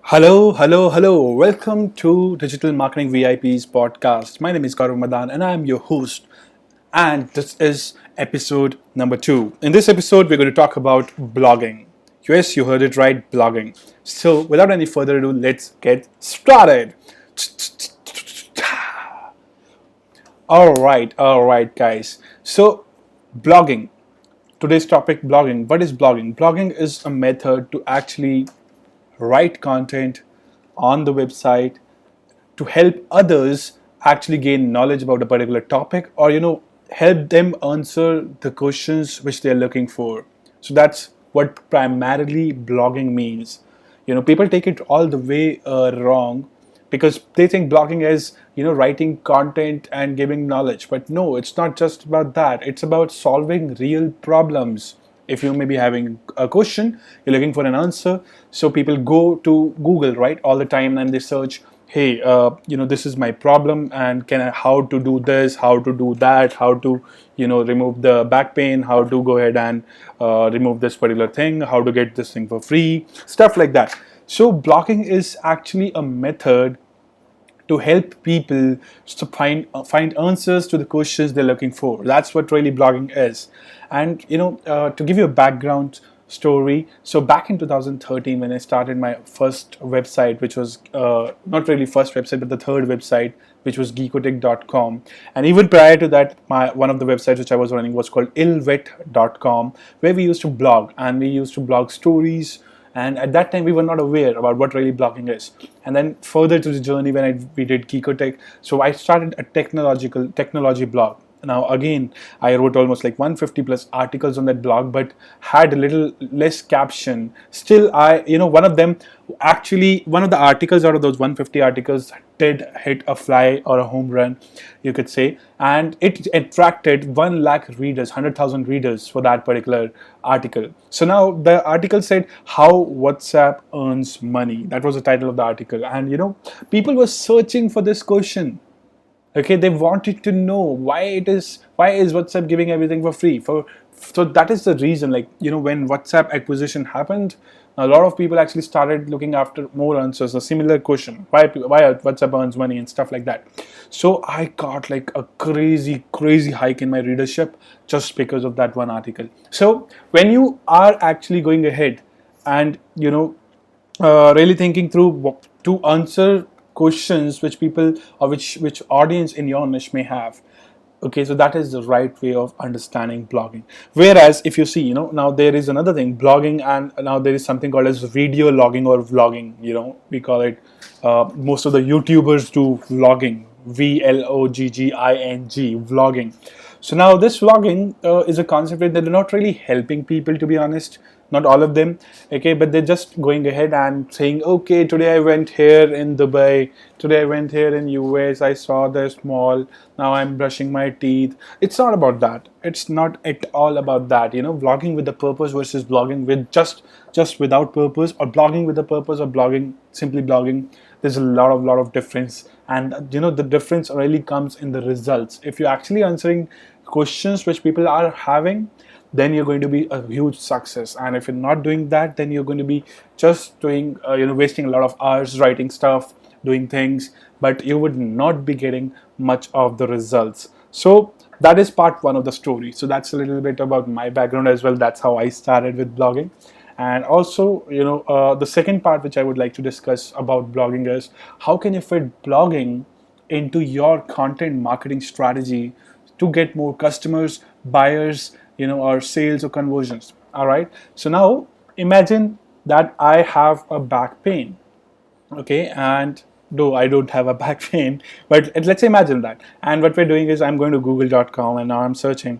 Hello, hello, hello. Welcome to Digital Marketing VIP's podcast. My name is Gaurav Madan and I am your host. And this is episode number 2. In this episode, we're going to talk about blogging. Yes, you heard it right, blogging. So, without any further ado, let's get started. All right, guys. So, blogging. Today's topic blogging. What is blogging? Blogging is a method to actually write content on the website to help others actually gain knowledge about a particular topic, or help them answer the questions which they're looking for. So that's what primarily blogging means. People take it all the way wrong, because they think blogging is writing content and giving knowledge. But no, it's not just about that. It's about solving real problems. If you may be having a question, you're looking for an answer, so people go to Google, right, all the time, and they search, hey, this is my problem, and how to do this, how to do that, how to remove the back pain, how to go ahead and remove this particular thing, how to get this thing for free, stuff like that. So blogging is actually a method to help people to find answers to the questions they're looking for. That's what really blogging is. And to give you a background story, so back in 2013, when I started my first website, which was not really first website but the third website, which was geekotech.com. And even prior to that, one of the websites which I was running was called illvet.com, where we used to blog, and we used to blog stories. And at that time, we were not aware about what really blogging is. And then further to the journey, when we did Geekotech, so I started a technology blog. Now again, I wrote almost like 150 plus articles on that blog, but had a little less caption. Still, one of the articles out of those 150 articles did hit a fly or a home run, you could say, and it attracted 1 lakh readers, 100,000 readers for that particular article. So now the article said how WhatsApp earns money. That was the title of the article, and people were searching for this question. Okay, they wanted to know why is WhatsApp giving everything for free. So that is the reason, when WhatsApp acquisition happened, a lot of people actually started looking after more answers, a similar question, why WhatsApp earns money and stuff like that. So I got like a crazy hike in my readership just because of that one article. So when you are actually going ahead and really thinking through to answer questions which people, or which audience in your niche may have, okay, so that is the right way of understanding blogging. Whereas if you see, now there is another thing, blogging, and now there is something called as video logging or vlogging. We call it, most of the YouTubers do vlogging, VLOGGING, vlogging. So now this vlogging is a concept that they're not really helping people, to be honest. Not all of them, okay, but they're just going ahead and saying, okay, today I went here in Dubai, today I went here in US, I saw this mall, now I'm brushing my teeth. It's not about that. It's not at all about that. Vlogging with a purpose versus blogging with just without purpose, or blogging with a purpose, or blogging, simply blogging. There's a lot of difference, and the difference really comes in the results. If you're actually answering questions which people are having, then you're going to be a huge success. And if you're not doing that, then you're going to be just doing wasting a lot of hours writing stuff, doing things, but you would not be getting much of the results. So that is part one of the story. So that's a little bit about my background as well. That's how I started with blogging. And also, the second part which I would like to discuss about blogging is how can you fit blogging into your content marketing strategy to get more customers, buyers, or sales or conversions. All right. So now imagine that I have a back pain. Okay, and though I don't have a back pain, but let's imagine that. And what we're doing is I'm going to google.com, and now I'm searching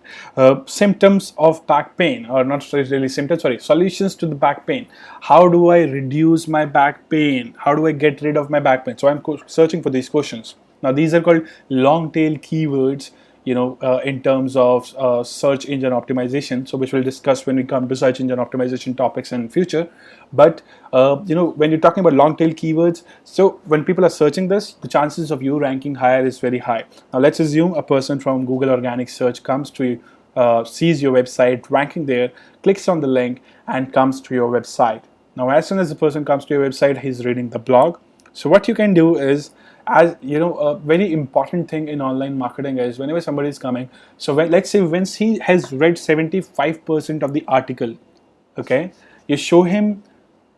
symptoms of back pain, or not really symptoms, sorry, solutions to the back pain. How do I reduce my back pain? How do I get rid of my back pain? So I'm searching for these questions. Now these are called long tail keywords, in terms of search engine optimization, so which we'll discuss when we come to search engine optimization topics in future. But when you're talking about long tail keywords, so when people are searching this, the chances of you ranking higher is very high. Now let's assume a person from Google organic search comes to you, sees your website ranking there, clicks on the link and comes to your website. Now, as soon as the person comes to your website, he's reading the blog. So what you can do is, as you know, a very important thing in online marketing is whenever somebody is coming. So let's say once he has read 75% of the article, okay, you show him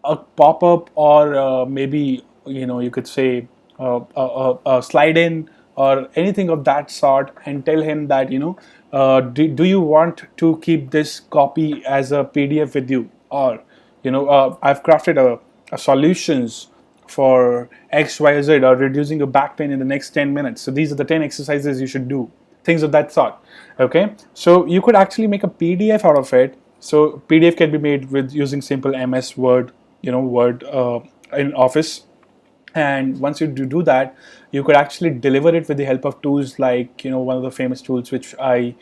a pop-up, or maybe you could say a slide in or anything of that sort, and tell him that do you want to keep this copy as a PDF with you, or I've crafted a solutions for XYZ, or reducing your back pain in the next 10 minutes. So these are the 10 exercises you should do, things of that sort. Okay, so you could actually make a PDF out of it. So PDF can be made with using simple MS Word, Word in Office. And once you do that, you could actually deliver it with the help of tools like, one of the famous tools which I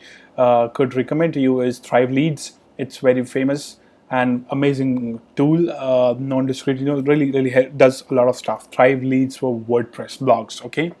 could recommend to you is Thrive Leads. It's very famous and amazing tool, non-discrete, really does a lot of stuff. Thrive Leads for WordPress blogs, okay?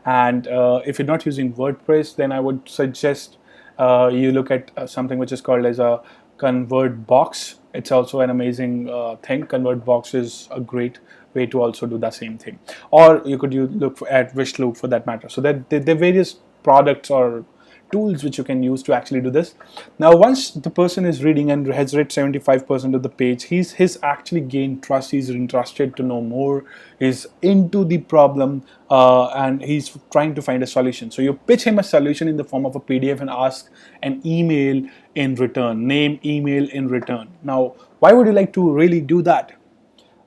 And if you're not using WordPress, then I would suggest you look at something which is called as a ConvertBox. It's also an amazing thing. ConvertBox is a great way to also do the same thing. Or you could look at Wishloop for that matter. So there are various products or tools which you can use to actually do this. Now, once the person is reading and has read 75% of the page, he's actually gained trust. He's interested to know more. He's into the problem, and he's trying to find a solution. So you pitch him a solution in the form of a PDF and ask an email in return, name, email in return. Now, why would you like to really do that?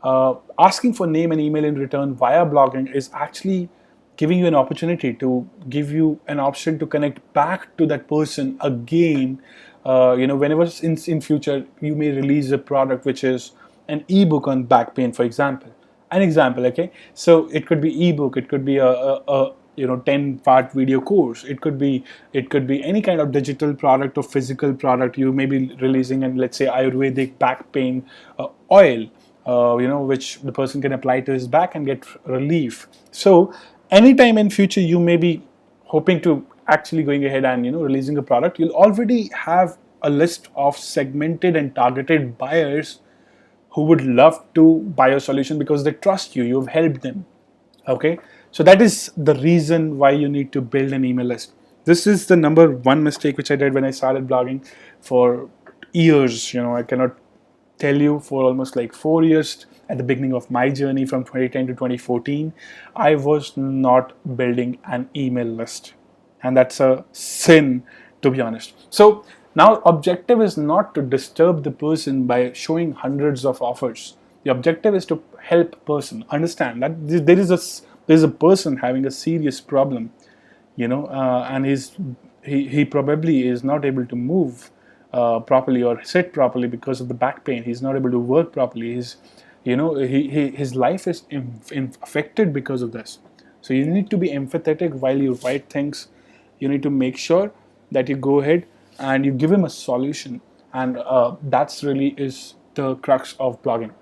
Asking for name and email in return via blogging is actually giving you an opportunity to give you an option to connect back to that person again. Whenever in future you may release a product which is an ebook on back pain, for example. An example, okay? So it could be ebook, it could be a 10-part video course, it could be any kind of digital product or physical product you may be releasing, and let's say Ayurvedic back pain oil, which the person can apply to his back and get relief. So anytime in future you may be hoping to actually going ahead and releasing a product, you'll already have a list of segmented and targeted buyers who would love to buy your solution because they trust you. You've helped them. Okay, so that is the reason why you need to build an email list. This is the number one mistake which I did when I started blogging for years. I cannot tell you, for almost like 4 years at the beginning of my journey from 2010 to 2014, I was not building an email list, and that's a sin, to be honest. So now objective is not to disturb the person by showing hundreds of offers. The objective is to help person understand that there is a person having a serious problem, and he probably is not able to move properly or sit properly because of the back pain. He's not able to work properly. His life is affected because of this. So you need to be empathetic while you write things. You need to make sure that you go ahead and you give him a solution, and that's really is the crux of blogging.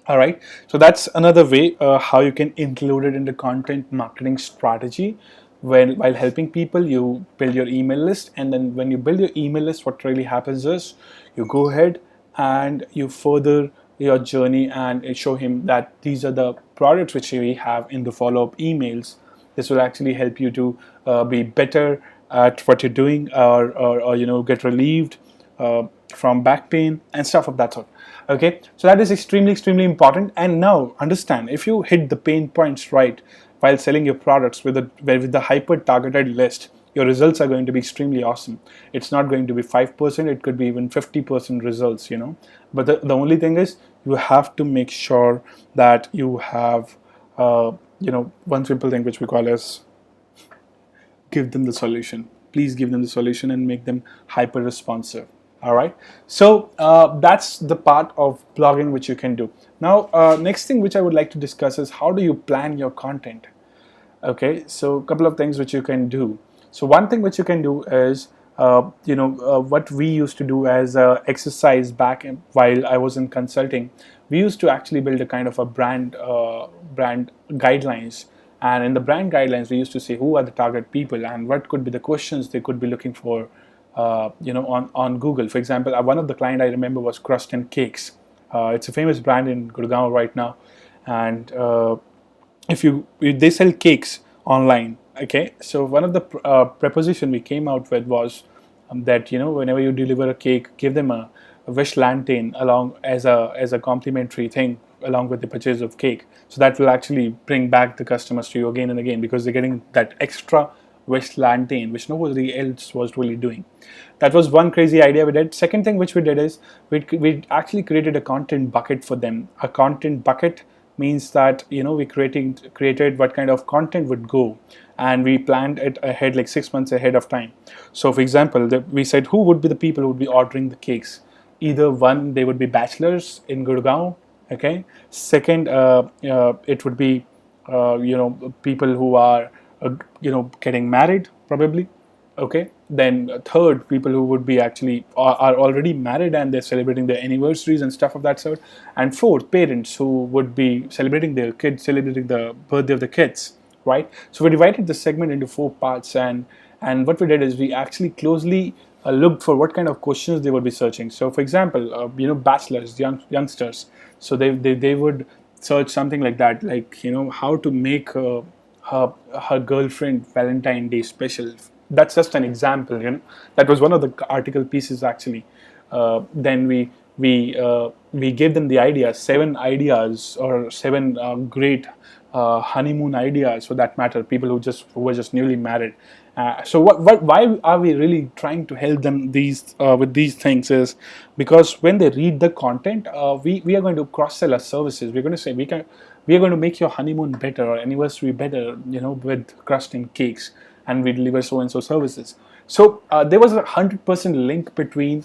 All right, so that's another way how you can include it in the content marketing strategy. While helping people, you build your email list, and then when you build your email list, what really happens is you go ahead and you further your journey and show him that these are the products which we have in the follow-up emails. This will actually help you to be better at what you're doing, or get relieved from back pain and stuff of that sort. Okay, so that is extremely important. And now understand, if you hit the pain points right while selling your products with the hyper targeted list, your results are going to be extremely awesome. It's not going to be 5%, it could be even 50% results, but the only thing is you have to make sure that you have one simple thing which we call as give them the solution. Please give them the solution and make them hyper responsive. All right, so that's the part of blogging which you can do. Now, next thing which I would like to discuss is how do you plan your content. Okay, so a couple of things which you can do. So one thing which you can do is what we used to do as exercise back while I was in consulting. We used to actually build a kind of a brand guidelines, and in the brand guidelines we used to say who are the target people and what could be the questions they could be looking for on Google. For example, one of the client I remember was crust and cakes. It's a famous brand in Gurgaon right now, and if you they sell cakes online. Okay, so one of the preposition we came out with was that whenever you deliver a cake, give them a wish lantern along as a complimentary thing along with the purchase of cake. So that will actually bring back the customers to you again and again, because they're getting that extra wish lantern which nobody else was really doing. That was one crazy idea we did. Second thing which we did is we actually created a content bucket for them. A content bucket means that we created what kind of content would go, and we planned it ahead, like 6 months ahead of time. So for example, we said who would be the people who would be ordering the cakes. Either one, they would be bachelors in Gurgaon. Okay. Second, it would be people who are getting married probably. Okay. Then third, people who would be actually are already married and they're celebrating their anniversaries and stuff of that sort. And fourth, parents who would be celebrating their kids, celebrating the birthday of the kids, right? So we divided the segment into four parts, and what we did is we actually closely looked for what kind of questions they would be searching. So for example, bachelors, youngsters, so they would search something like that, like how to make her girlfriend Valentine Day special. That's just an example. That was one of the article pieces actually. Then we gave them the ideas, 7 ideas or 7 great honeymoon ideas for that matter. People who were just newly married. So why are we really trying to help them with these things is because when they read the content, we are going to cross sell our services. We're going to say we are going to make your honeymoon better or anniversary better, with crust and cakes, and we deliver so and so services. So there was 100% link between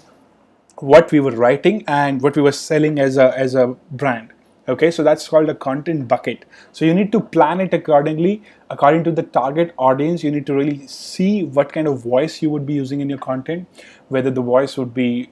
what we were writing and what we were selling as a brand. Okay, so that's called a content bucket. So you need to plan it accordingly, according to the target audience. You need to really see what kind of voice you would be using in your content, whether the voice would be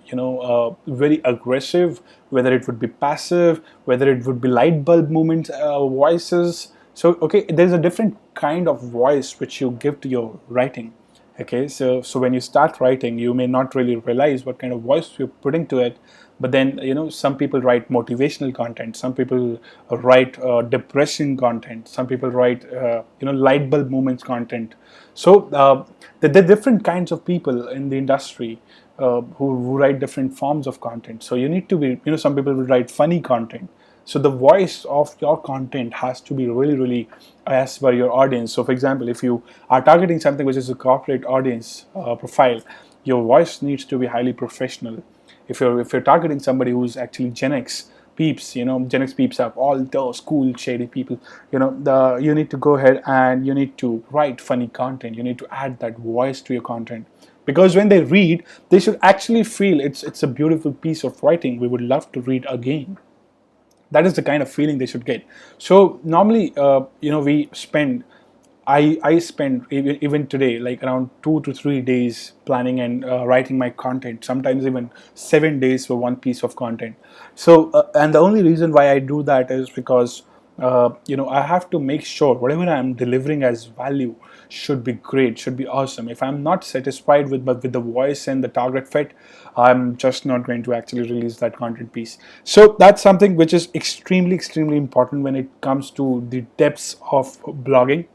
very aggressive, whether it would be passive, whether it would be light bulb moment voices. So okay, there's a different kind of voice which you give to your writing. Okay, so when you start writing, you may not really realize what kind of voice you're putting to it, but then some people write motivational content, some people write depression content, some people write light bulb moments content. So there are different kinds of people in the industry who write different forms of content. So you need to be, some people will write funny content. So the voice of your content has to be really, really as per your audience. So for example, if you are targeting something which is a corporate audience profile, your voice needs to be highly professional. If you're targeting somebody who's actually Gen X peeps, Gen X peeps are all those cool, shady people. You need to go ahead and you need to write funny content. You need to add that voice to your content. Because when they read, they should actually feel it's a beautiful piece of writing. We would love to read again. That is the kind of feeling they should get. So normally, we spend, I spend even today like around 2 to 3 days planning and writing my content. Sometimes even 7 days for one piece of content. So and the only reason why I do that is because I have to make sure whatever I'm delivering as value should be great, should be awesome. If I'm not satisfied with the voice and the target fit, I'm just not going to actually release that content piece. So that's something which is extremely, extremely important when it comes to the depths of blogging.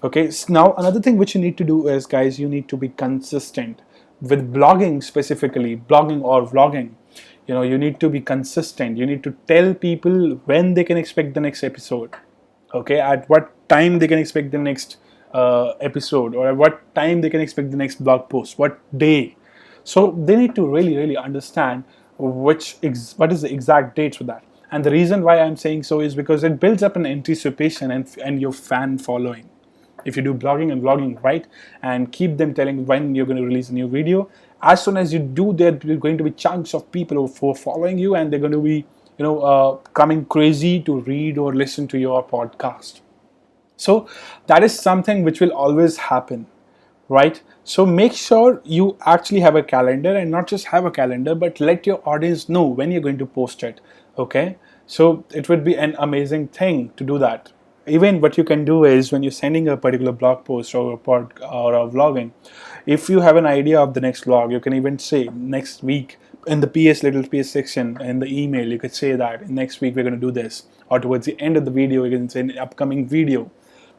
Okay, so now another thing which you need to do is, guys, you need to be consistent with blogging, specifically blogging or vlogging. You need to be consistent. You need to tell people when they can expect the next episode. Okay, at what time they can expect the next episode, or at what time they can expect the next blog post, what day. So they need to really, really understand what is the exact dates for that. And the reason why I'm saying so is because it builds up an anticipation and your fan following. If you do blogging and vlogging right and keep them telling when you're going to release a new video, as soon as you do that, there are going to be chunks of people who are following you, and they're going to be coming crazy to read or listen to your podcast. So that is something which will always happen, right? So make sure you actually have a calendar, and not just have a calendar, but let your audience know when you're going to post it. Okay, so it would be an amazing thing to do that. Even what you can do is, when you're sending a particular blog post or a vlogging, if you have an idea of the next vlog, you can even say next week in the PS section in the email, you could say that next week we're going to do this, or towards the end of the video you can say an upcoming video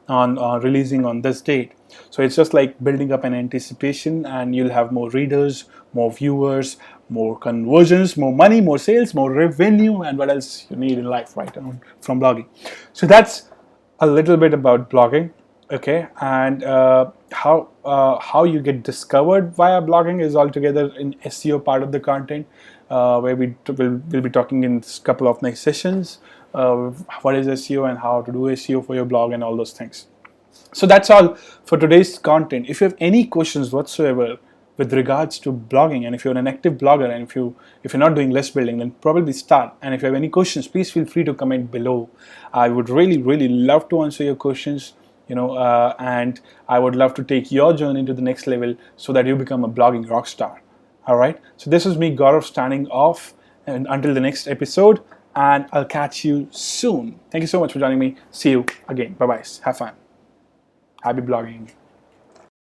on releasing on this date. So it's just like building up an anticipation, and you'll have more readers, more viewers, more conversions, more money, more sales, more revenue, and what else you need in life, right, from blogging. So that's a little bit about blogging. Okay, and how you get discovered via blogging is altogether in SEO part of the content, where we'll be talking in a couple of next sessions. What is SEO and how to do SEO for your blog and all those things. So that's all for today's content. If you have any questions whatsoever with regards to blogging, and if you're an active blogger, and if you're not doing list building, then probably start. And if you have any questions, please feel free to comment below. I would really love to answer your questions, and I would love to take your journey to the next level so that you become a blogging rock star. All right, so this is me, Gaurav, standing off, and until the next episode, and I'll catch you soon. Thank you so much for joining me. See you again. Bye bye. Have fun. Happy blogging.